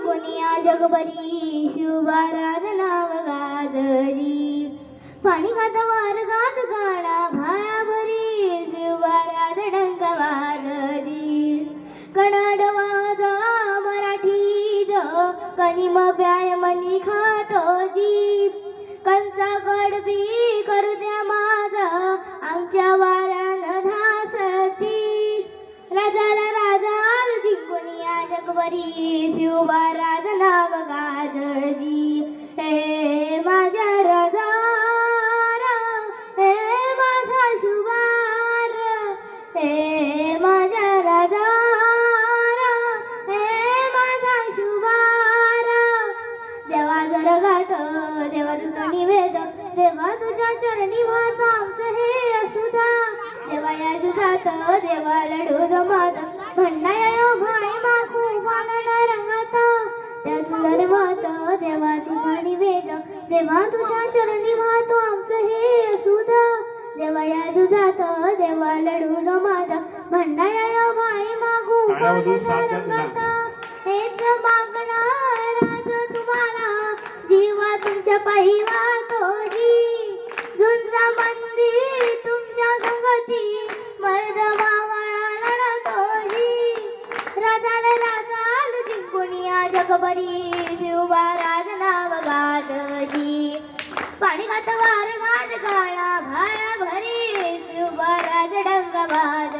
जिंकुनिया जगभरी शिवबाराज नाव गाजजी पाणी गातावर गात गाणा भायाभरी शिवबाराज डंक वाजजी कन्नड वाजा मराठी ज कनिम प्याय मनी खातो जी कंचा कडबी करू द्या माझा आमच्या वाऱ्यान धासती राजाला राजाल जिंकुनिया जगभरी शिवबाराज नाव गाजजी हे माझ्या राजा हे माझा शुभार हे माझ्या राजा हे माझा शुभार देवा जरगात देवा तुझा निवेद देवा तुझ्या चरणी वाहत आमचं हे असुधा देवा या जुजात देवा लढू जमात म्हणणाया भाई माखू वानना रंगाता त्या तुझा वाहत देवा तुझा निवेद देवा तुझ्या चरणी वाहतो आमचं हे असुधा देवा या जुजात देवा लढू जमात म्हणणाया भाई माखू वानना रंगाता हेच मागणार राज तुम्हाला जीवा तुमच्या पायी वाहतो जी झुंजा मंदी तुमच्या संगती मर्द मावळा लढतो जी राजाला राजाल जिंकुनिया जगभरी शिवबाराज नाव गाजजी पाणी गात वार गात गाणा भाया भरी शिवबाराज डंग वाज